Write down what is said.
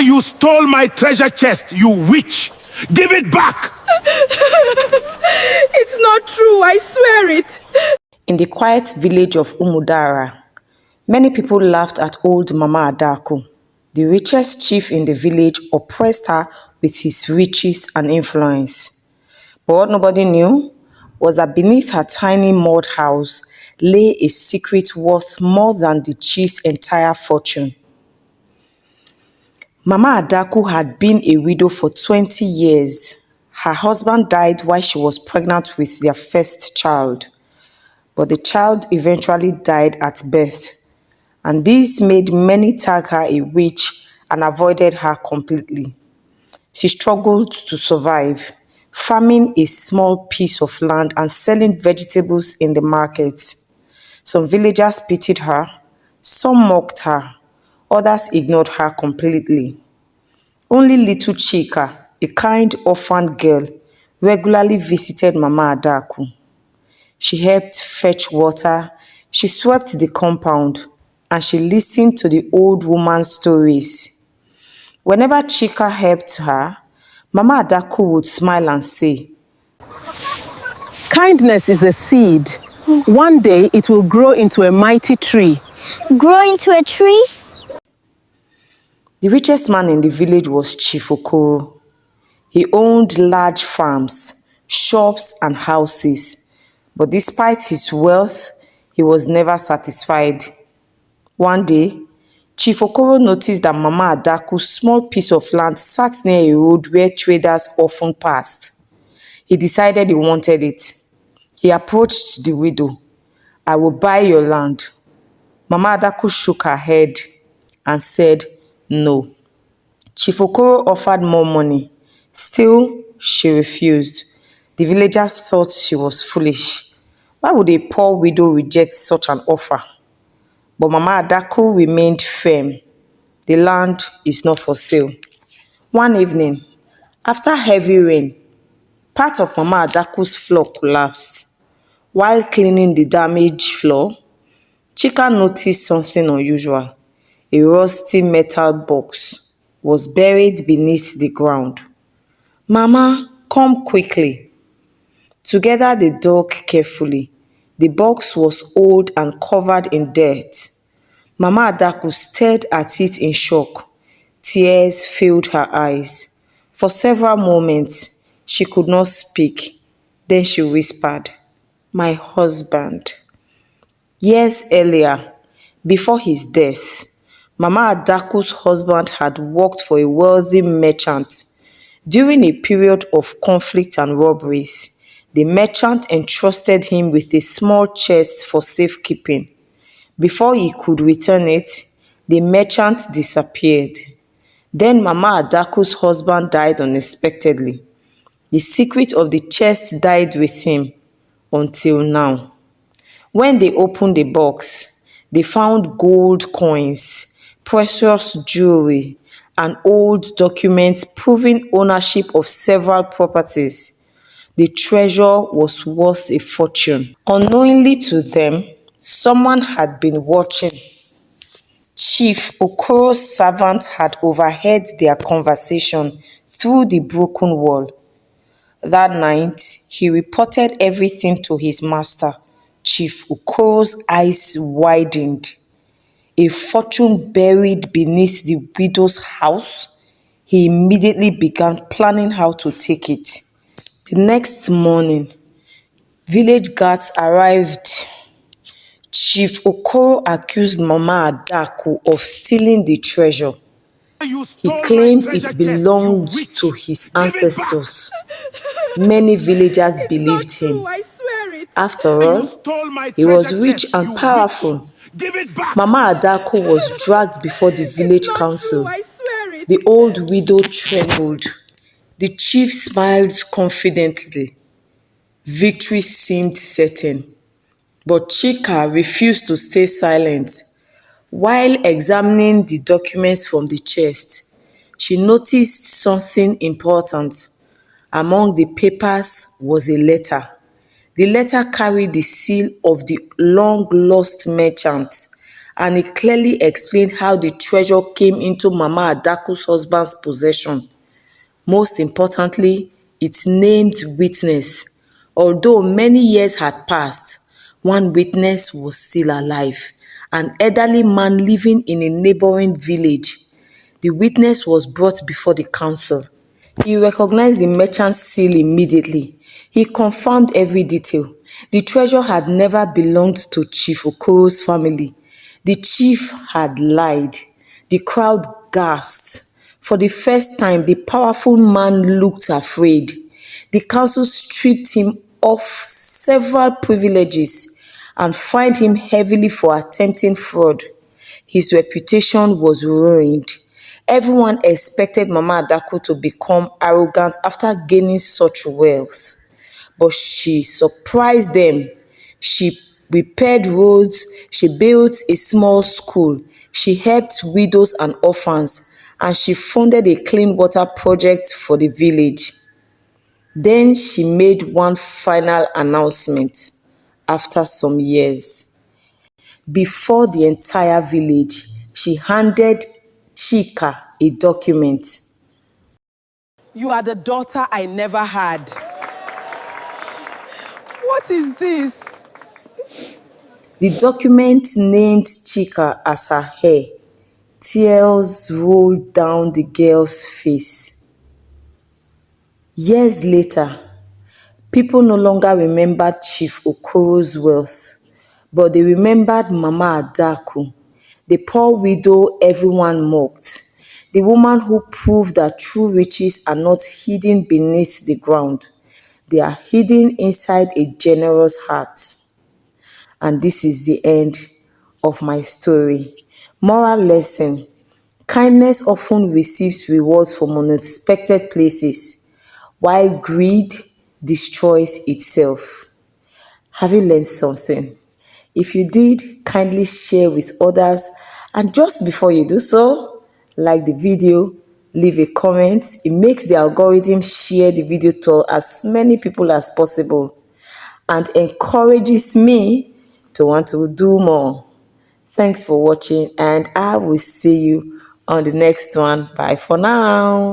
You stole my treasure chest, you witch! Give it back! It's not true, I swear it. In the quiet village of Umudara, many people laughed at old Mama Adaku. The richest chief in the village oppressed her with his riches and influence. But what nobody knew was that beneath her tiny mud house lay a secret worth more than the chief's entire fortune. Mama Adaku had been a widow for 20 years. Her husband died while she was pregnant with their first child, but the child eventually died at birth, and this made many tag her a witch and avoided her completely. She struggled to survive, farming a small piece of land and selling vegetables in the market. Some villagers pitied her, some mocked her, others ignored her completely. Only little Chika, a kind orphan girl, regularly visited Mama Adaku. She helped fetch water, she swept the compound, and she listened to the old woman's stories. Whenever Chika helped her, Mama Adaku would smile and say, "Kindness is a seed. One day it will grow into a mighty tree." Grow into a tree? The richest man in the village was Chief Okoro. He owned large farms, shops, and houses, but despite his wealth, he was never satisfied. One day, Chief Okoro noticed that Mama Adaku's small piece of land sat near a road where traders often passed. He decided he wanted it. He approached the widow. "I will buy your land." Mama Adaku shook her head and said no. Chief Okoro offered more money. Still, she refused. The villagers thought she was foolish. Why would a poor widow reject such an offer? But Mama Adaku remained firm. The land is not for sale. One evening, after heavy rain, part of Mama Adaku's floor collapsed. While cleaning the damaged floor, Chika noticed something unusual. A rusty metal box was buried beneath the ground. "Mama, come quickly." Together they dug carefully. The box was old and covered in dirt. Mama Adaku stared at it in shock. Tears filled her eyes. For several moments, she could not speak. Then she whispered, "My husband." Years earlier, before his death, Mama Adaku's husband had worked for a wealthy merchant. During a period of conflict and robberies, the merchant entrusted him with a small chest for safekeeping. Before he could return it, the merchant disappeared. Then Mama Adaku's husband died unexpectedly. The secret of the chest died with him until now. When they opened the box, they found gold coins, precious jewelry, and old documents proving ownership of several properties. The treasure was worth a fortune. Unknowingly to them, someone had been watching. Chief Okoro's servant had overheard their conversation through the broken wall. That night, he reported everything to his master. Chief Okoro's eyes widened. A fortune buried beneath the widow's house? He immediately began planning how to take it. The next morning, village guards arrived. Chief Okoro accused Mama Adaku of stealing the treasure. He claimed it belonged to his ancestors. Many villagers believed him. After all, he was rich and powerful. Mama Adaku was dragged before the village council. The old widow trembled. The chief smiled confidently. Victory seemed certain. But Chika refused to stay silent. While examining the documents from the chest, she noticed something important. Among the papers was a letter. The letter carried the seal of the long-lost merchant, and it clearly explained how the treasure came into Mama Adaku's husband's possession. Most importantly, it named witness. Although many years had passed, one witness was still alive, an elderly man living in a neighboring village. The witness was brought before the council. He recognized the merchant's seal immediately. He confirmed every detail. The treasure had never belonged to Chief Okoro's family. The chief had lied. The crowd gasped. For the first time, the powerful man looked afraid. The council stripped him of several privileges and fined him heavily for attempting fraud. His reputation was ruined. Everyone expected Mama Adaku to become arrogant after gaining such wealth. But she surprised them. She repaired roads, she built a small school, she helped widows and orphans, and she funded a clean water project for the village. Then she made one final announcement after some years. Before the entire village, she handed Chika a document. You are the daughter I never had. What is this? The document named Chika as her heir. Tears rolled down the girl's face. Years later, people no longer remembered Chief Okoro's wealth, but they remembered Mama Adaku, the poor widow everyone mocked, the woman who proved that true riches are not hidden beneath the ground. They are hidden inside a generous heart. And this is the end of my story. Moral lesson: kindness often receives rewards from unexpected places, while greed destroys itself. Have you learned something? If you did, kindly share with others. And just before you do so, like the video, leave a comment. It makes the algorithm share the video to as many people as possible and encourages me to want to do more. Thanks for watching, and I will see you on the next one. Bye for now.